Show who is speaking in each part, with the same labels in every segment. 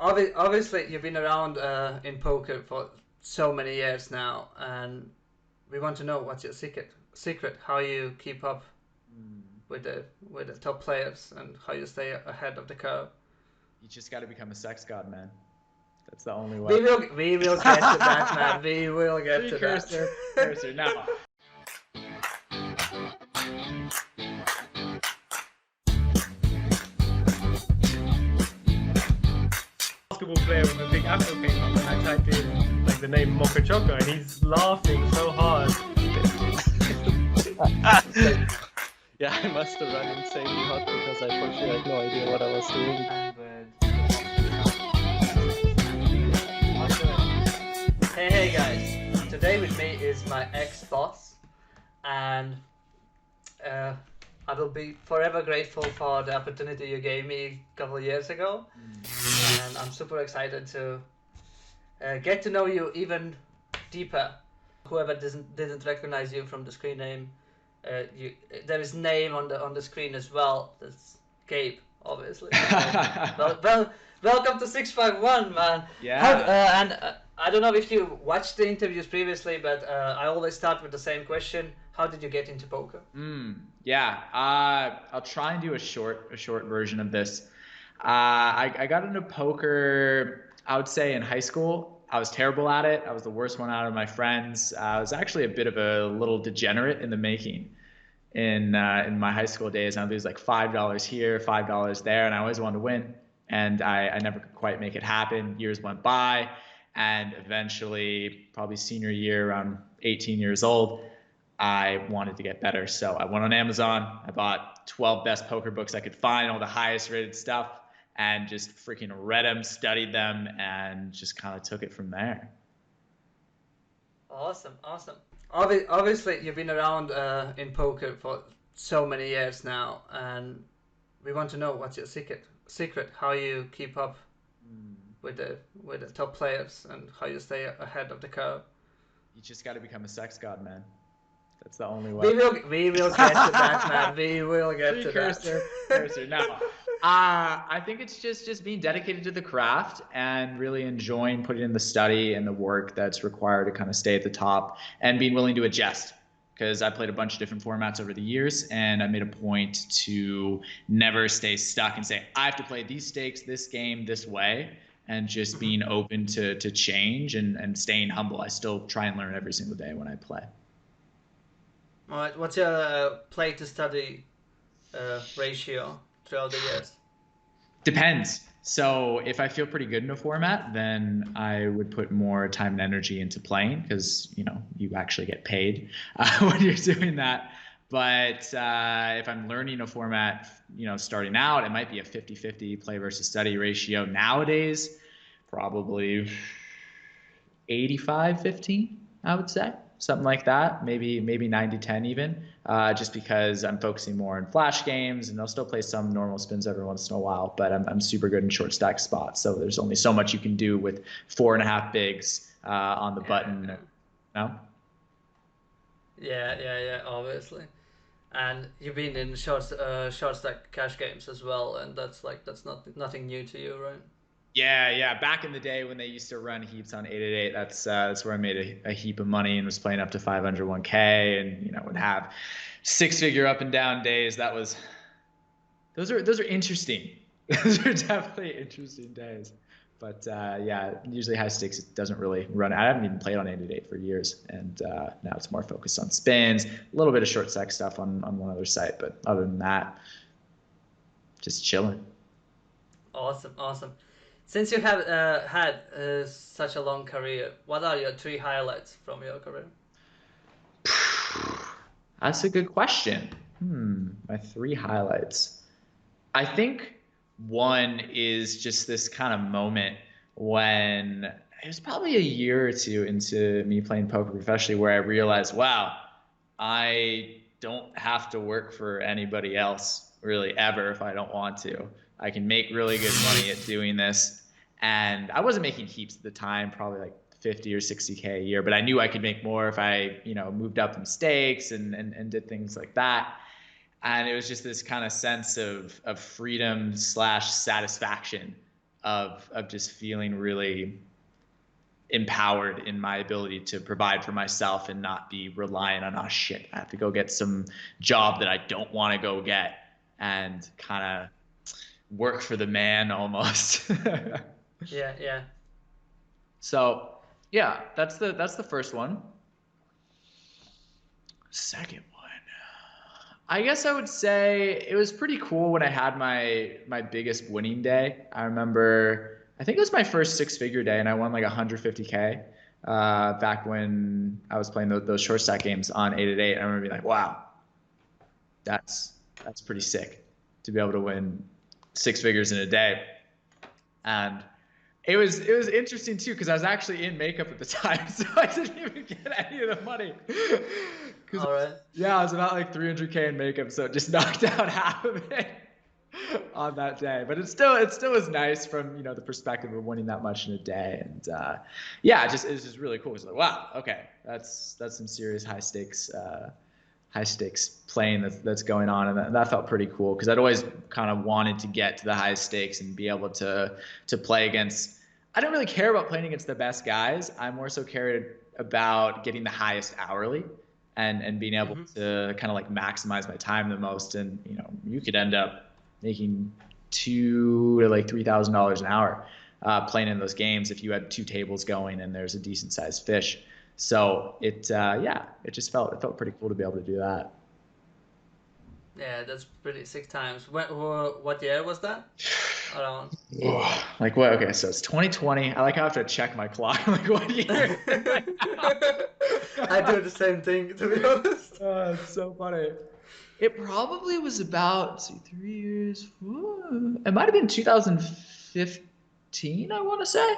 Speaker 1: Obviously, you've been around in poker for so many years now, and we want to know what's your secret, how you keep up
Speaker 2: Mm,
Speaker 1: with the top players, and how you stay ahead of the curve.
Speaker 2: you just got to become a sex god, man. That's the only way.
Speaker 1: We will get to that, man. We will get to that.
Speaker 2: Precursor, precursor. Now,
Speaker 3: basketball player with a big afro came up and I typed in like the name Mocha Choco and he's laughing so hard.
Speaker 4: Yeah, I must have run insanely hot because I for sure had no idea what I was doing.
Speaker 1: Hey guys, today with me is my ex-boss, and uh, I will be forever grateful for the opportunity you gave me a couple of years ago, and I'm super excited to get to know you even deeper. Whoever didn't recognize you from the screen name, you there is name on the screen as well. That's Gabe, obviously. Welcome to 651, man.
Speaker 2: yeah.
Speaker 1: I don't know if you watched the interviews previously, but I always start with the same question: how did you get into poker?
Speaker 2: Yeah. I'll try and do a short version of this. I got into poker, I would say in high school. I was terrible at it. I was the worst one out of my friends. I was actually a bit of a little degenerate in the making in my high school days. I'd lose like $5 here, $5 there, and I always wanted to win. And I never could quite make it happen. Years went by, and eventually, probably senior year, around 18 years old, I wanted to get better. So I went on Amazon. I bought 12 best poker books I could find, all the highest rated stuff, and just freaking read them, studied them, and just kind of took it from there.
Speaker 1: Awesome, awesome. Obviously, you've been around in poker for so many years now, and we want to know what's your secret, how you keep up with the top players, and how you stay ahead of the curve.
Speaker 2: You just got to become a sex god, man. That's the only way.
Speaker 1: We will get to that, man. We will get to
Speaker 2: Precursor,
Speaker 1: that.
Speaker 2: precursor. Now, I think it's just being dedicated to the craft and really enjoying putting in the study and the work that's required to kind of stay at the top and being willing to adjust. Because I played a bunch of different formats over the years, and I made a point to never stay stuck and say I have to play these stakes, this game, this way, and just being open to change and staying humble. I still try and learn every single day when I play.
Speaker 1: All right, what's your play to study ratio throughout the years?
Speaker 2: Depends. So if I feel pretty good in a format, then I would put more time and energy into playing because you actually get paid when you're doing that. But if I'm learning a format, starting out, it might be a 50-50 play versus study ratio. Nowadays, probably 85-15, I would say. Something like that, maybe 90-10 even, just because I'm focusing more on flash games, and I'll still play some normal spins every once in a while, but I'm super good in short stack spots, so there's only so much you can do with 4.5 bigs on the button. No?
Speaker 1: Yeah, obviously. And you've been in short stack cash games as well, and that's nothing new to you, right?
Speaker 2: Yeah. Back in the day when they used to run heaps on 888, that's where I made a heap of money and was playing up to 501k, and would have six-figure up and down days. Those are interesting. Those are definitely interesting days. But yeah, usually high stakes it doesn't really run. I haven't even played on 888 for years, and now it's more focused on spins, a little bit of short stack stuff on one other site, but other than that, just chilling.
Speaker 1: Awesome. Since you have had such a long career, what are your three highlights from your career?
Speaker 2: That's a good question. My three highlights. I think one is just this kind of moment when it was probably a year or two into me playing poker professionally where I realized, wow, I don't have to work for anybody else really ever if I don't want to. I can make really good money at doing this. And I wasn't making heaps at the time, probably like 50 or 60K a year, but I knew I could make more if I, moved up in stakes and did things like that. And it was just this kind of sense of freedom slash satisfaction of just feeling really empowered in my ability to provide for myself and not be reliant on, oh shit, I have to go get some job that I don't want to go get, and kind of work for the man almost.
Speaker 1: Yeah.
Speaker 2: So yeah, that's the first one. Second one, I guess I would say it was pretty cool when I had my biggest winning day. I remember, I think it was my first 6-figure day, and I won like 150K back when I was playing those short stack games on 888. I remember being like, wow, that's pretty sick to be able to win 6 figures in a day. And it was interesting too, because I was actually in makeup at the time, so I didn't even get any of the money.
Speaker 1: All right.
Speaker 2: Yeah, I was about like 300K in makeup, so it just knocked out half of it on that day. But it still was nice from, you know, the perspective of winning that much in a day. And yeah, it's just really cool. It's like, wow, okay, that's some serious high stakes playing that's going on, and that felt pretty cool, because I'd always kind of wanted to get to the high stakes and be able to play against. I don't really care about playing against the best guys. I'm more so cared about getting the highest hourly and being able to kind of like maximize my time the most. And you know, you could end up making $2,000 to like $3,000 an hour playing in those games if you had 2 tables going and there's a decent sized fish. So it felt pretty cool to be able to do that.
Speaker 1: Yeah, that's pretty sick times. What year was that? Around.
Speaker 2: Like what? Okay, so it's 2020. I like how I have to check my clock. I'm like, what year?
Speaker 1: I do the same thing, to be honest.
Speaker 2: Oh, it's so funny. It probably was about 3 years. It might have been 2015, I want to say.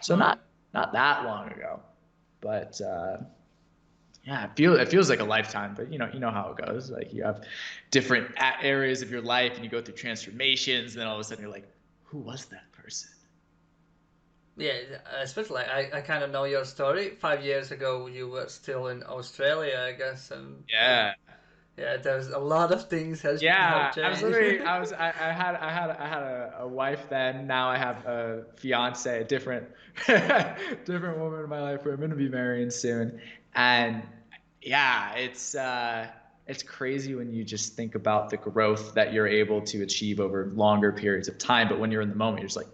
Speaker 2: So not that long ago, but yeah, it feels like a lifetime. But you know how it goes. Like you have different areas of your life, and you go through transformations, and then all of a sudden you're like, who was that person?
Speaker 1: Yeah, especially I kind of know your story. 5 years ago, you were still in Australia, I guess, and
Speaker 2: Yeah.
Speaker 1: yeah, there's a lot of things have changed.
Speaker 2: I had a wife then. Now I have a fiance, a different woman in my life who I'm going to be marrying soon. And yeah, it's crazy when you just think about the growth that you're able to achieve over longer periods of time. But when you're in the moment, you're just like,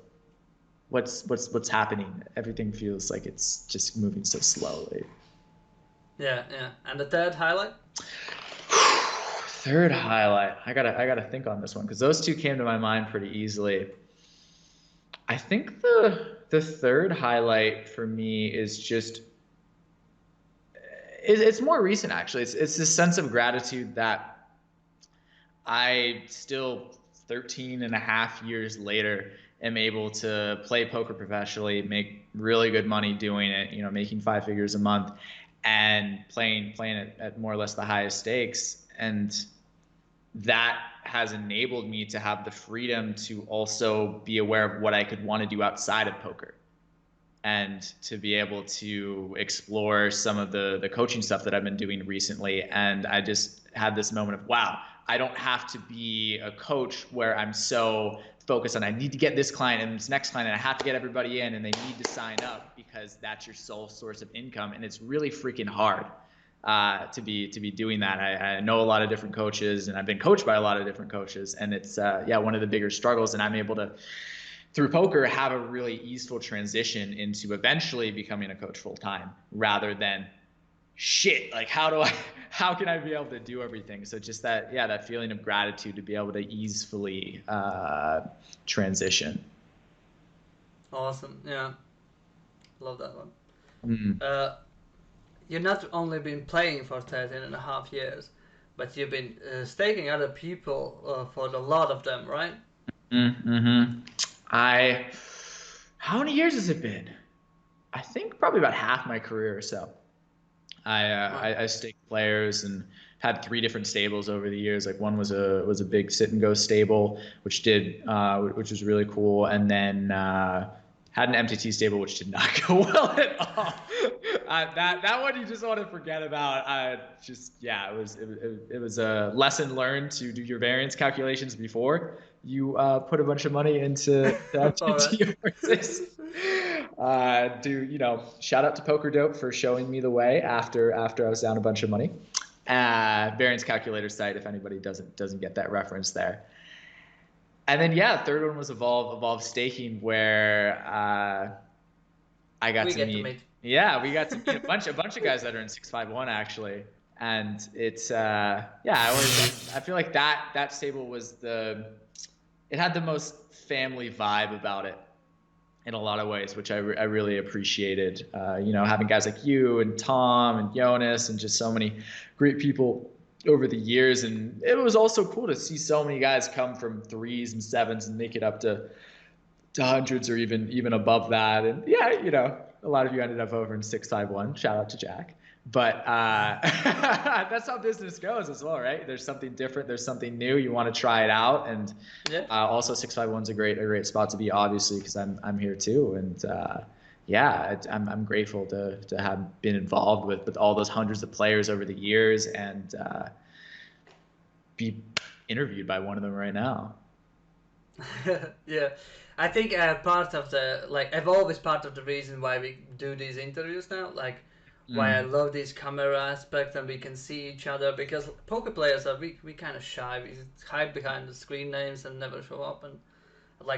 Speaker 2: what's happening? Everything feels like it's just moving so slowly.
Speaker 1: Yeah. And the third highlight?
Speaker 2: Third highlight. I gotta think on this one, because those two came to my mind pretty easily. I think the third highlight for me is just it's more recent, actually. It's this sense of gratitude that I still 13 and a half years later am able to play poker professionally, make really good money doing it, you know, making 5 figures a month, and playing at more or less the highest stakes. And that has enabled me to have the freedom to also be aware of what I could want to do outside of poker, and to be able to explore some of the coaching stuff that I've been doing recently. And I just had this moment of, wow, I don't have to be a coach where I'm so focused on I need to get this client and this next client, and I have to get everybody in, and they need to sign up, because that's your sole source of income. And it's really freaking hard to be doing that. I know a lot of different coaches, and I've been coached by a lot of different coaches, and it's one of the bigger struggles. And I'm able to, through poker, have a really easeful transition into eventually becoming a coach full time, rather than shit, like how can I be able to do everything? So just that feeling of gratitude to be able to easily transition.
Speaker 1: Awesome. Yeah, love that one.
Speaker 2: Mm.
Speaker 1: You've not only been playing for 13 and a half years, but you've been staking other people for a lot of them, right?
Speaker 2: Mm-hmm. How many years has it been? I think probably about half my career or so. I staked players and had 3 different stables over the years. Like one was a big sit and go stable, which was really cool, and then had an MTT stable, which did not go well at all. That one you just want to forget about. It was a lesson learned to do your variance calculations before, put a bunch of money into FTT horses. Shout out to Poker Dope for showing me the way after I was down a bunch of money. Variance calculator site, if anybody doesn't get that reference there. And then third one was Evolve Staking, where I got to meet. Yeah, we got to meet a bunch of guys that are in 651 actually, and it's I feel like that stable was it had the most family vibe about it in a lot of ways, which I really appreciated. Having guys like you and Tom and Jonas and just so many great people over the years, and it was also cool to see so many guys come from 3s and 7s and make it up to hundreds or even above that. And a lot of you ended up over in 651. Shout out to Jack. But that's how business goes as well, right? There's something different. There's something new. You want to try it out, and also 651's a great spot to be, obviously, because I'm here too. And I'm grateful to have been involved with all those hundreds of players over the years, and be interviewed by one of them right now.
Speaker 1: Yeah, I think part of Evolve is part of the reason why we do these interviews now. Why I love this camera aspect, and we can see each other, because poker players we kind of shy. We hide behind the screen names and never show up. And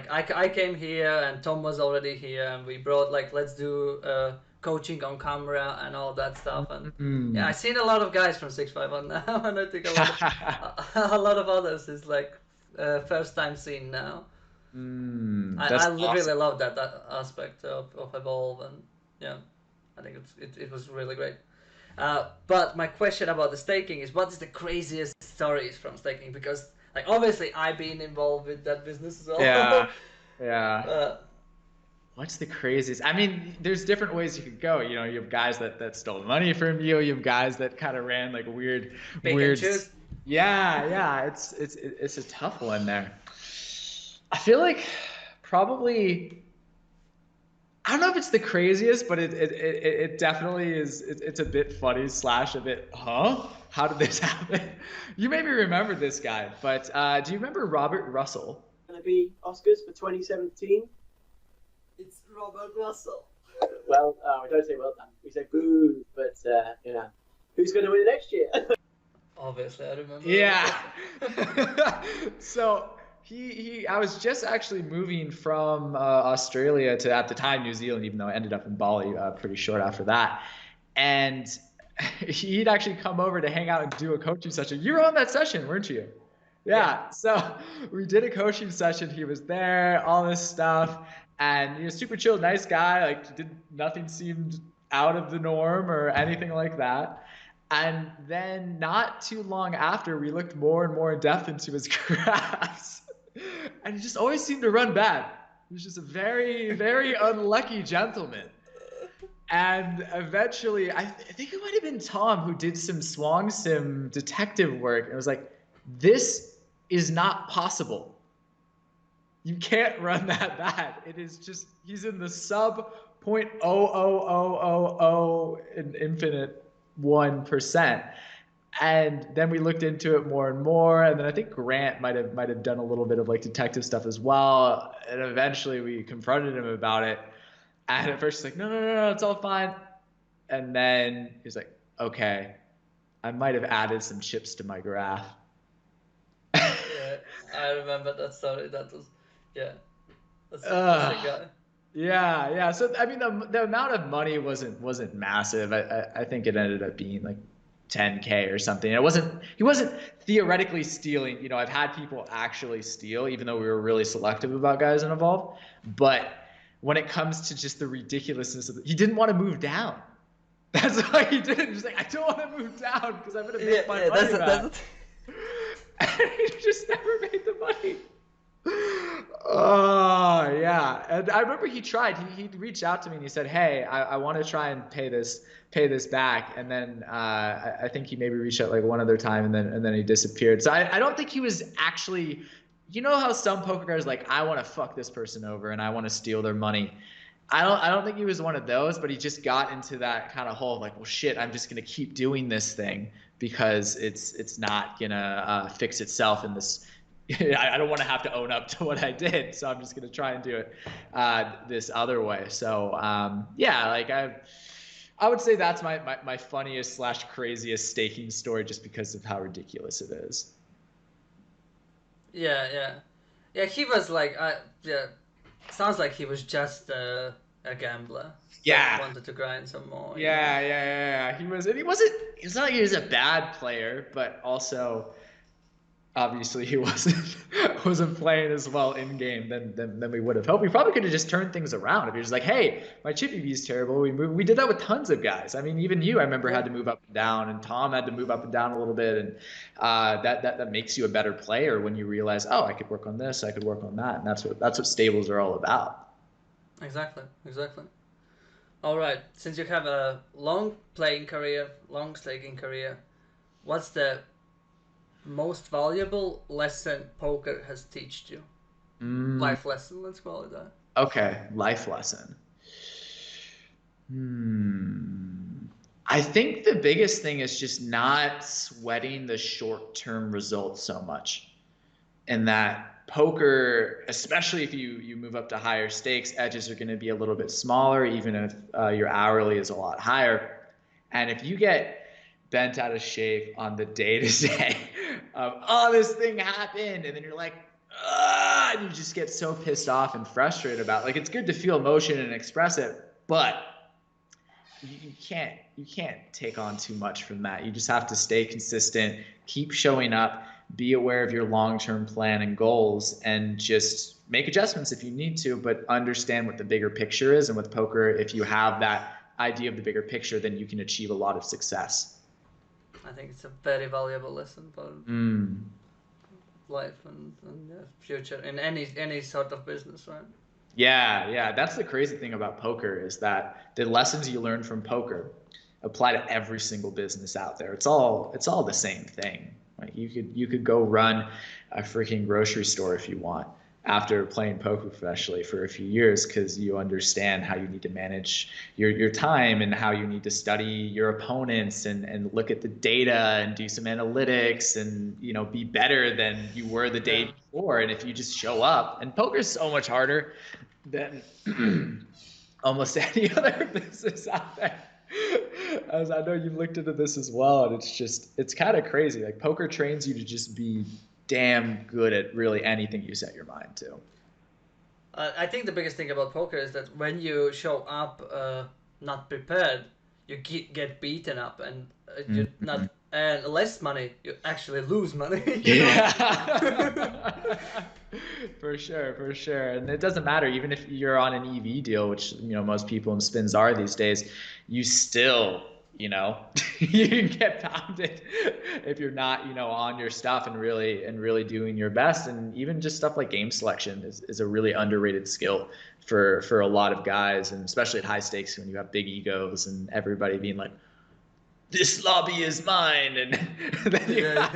Speaker 1: I came here and Tom was already here, and we brought let's do coaching on camera and all that stuff. And I've seen a lot of guys from 651 now, and I think a lot of others is first time seen now. I really love that aspect of Evolve, and I think it was really great. But my question about the staking is, what is the craziest stories from staking? Because obviously I've been involved with that business as well.
Speaker 2: Yeah. What's the craziest? I mean, there's different ways you could go. You have guys that stole money from you. You have guys that kind of ran weird. Yeah. It's a tough one there. I feel like probably, I don't know if it's the craziest, but it definitely is. It's a bit funny / a bit, how did this happen? You maybe remember this guy, but do you remember Robert Russell?
Speaker 5: Going to be Oscars for 2017.
Speaker 1: It's Robert Russell.
Speaker 5: Well, we don't say well done. We say boo, but who's going to win next year?
Speaker 1: Obviously, I remember.
Speaker 2: Yeah. So I was just actually moving from Australia to, at the time, New Zealand, even though I ended up in Bali pretty short after that. And he'd actually come over to hang out and do a coaching session. You were on that session, weren't you? Yeah. So we did a coaching session. He was there, all this stuff. And he was super chill, nice guy. Nothing seemed out of the norm or anything like that. And then not too long after, we looked more and more in depth into his graphs. And he just always seemed to run bad. He was just a very, very unlucky gentleman. And eventually, I think it might have been Tom who did some Swang Sim detective work. And it was like, this is not possible. You can't run that bad. It is just, he's in the sub 0.00000 in infinite 1%. And then we looked into it more and more, and then I think Grant might have done a little bit of detective stuff as well. And eventually we confronted him about it. And at first he's like, no, it's all fine. And then he's like, okay, I might have added some chips to my graph.
Speaker 1: Yeah, I remember that story. That was, that's the guy.
Speaker 2: Yeah. So I mean, the amount of money wasn't massive. I think it ended up being $10K or something. He wasn't theoretically stealing. I've had people actually steal, even though we were really selective about guys in Evolve. But when it comes to just the ridiculousness of it, he didn't want to move down. That's why he did it. He's like, I don't want to move down because I'm going to make my money back. And he just never made the money. Oh, yeah. And I remember he tried. He reached out to me and he said, hey, I want to try and pay this back. And then I think he maybe reached out one other time, and then he disappeared. So I don't think he was actually, how some poker guys I want to fuck this person over and I want to steal their money. I don't think he was one of those, but he just got into that kind of hole of well, shit, I'm just going to keep doing this thing because it's not going to fix itself in this I don't want to have to own up to what I did, so I'm just going to try and do it this other way. So yeah, like I would say that's my funniest / craziest staking story, just because of how ridiculous it is.
Speaker 1: Yeah. He was like, sounds like he was just a gambler.
Speaker 2: Yeah.
Speaker 1: That wanted to grind some more.
Speaker 2: Yeah. He wasn't. It's not like he was a bad player, but also obviously he wasn't playing as well in game than we would have hoped. We probably could have just turned things around if he was like, hey, my chippy V is terrible. We did that with tons of guys. I mean, even you, I remember, had to move up and down, and Tom had to move up and down a little bit, and that makes you a better player when you realize, oh, I could work on this, I could work on that, and that's what stables are all about.
Speaker 1: Exactly. All right. Since you have a long playing career, long staking career, what's the most valuable lesson poker has taught you? Life lesson, let's call it that.
Speaker 2: Okay, life lesson. I think the biggest thing is just not sweating the short-term results so much. And that poker, especially if you move up to higher stakes, edges are going to be a little bit smaller, even if your hourly is a lot higher. And if you get bent out of shape on the day-to-day of, oh, this thing happened, and then you're like, and you just get so pissed off and frustrated about it. Like, it's good to feel emotion and express it, but you can't take on too much from that. You just have to stay consistent, keep showing up, be aware of your long-term plan and goals, and just make adjustments if you need to, but understand what the bigger picture is. And with poker, if you have that idea of the bigger picture, then you can achieve a lot of success.
Speaker 1: I think it's a very valuable lesson for life and future in any sort of business, right?
Speaker 2: Yeah. That's the crazy thing about poker, is that the lessons you learn from poker apply to every single business out there. It's all the same thing. Like, you could go run a freaking grocery store if you want, after playing poker professionally for a few years, because you understand how you need to manage your time, and how you need to study your opponents, and look at the data and do some analytics, and be better than you were the day before. And if you just show up, and poker is so much harder than almost any other business out there. As I know you've looked into this as well, and it's kind of crazy. Like, poker trains you to just be damn good at really anything you set your mind to.
Speaker 1: I think the biggest thing about poker is that when you show up not prepared, you get beaten up, and you not earn less money, you actually lose money.
Speaker 2: Yeah. For sure. And it doesn't matter, even if you're on an EV deal, which most people in spins are these days, you still you can get pounded if you're not on your stuff and really doing your best. And even just stuff like game selection is a really underrated skill for a lot of guys, and especially at high stakes, when you have big egos and everybody being like, this lobby is mine, and then you have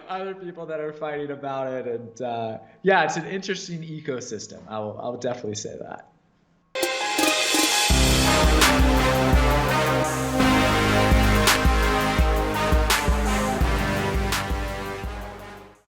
Speaker 2: other people that are fighting about it. And it's an interesting ecosystem. I'll definitely say that.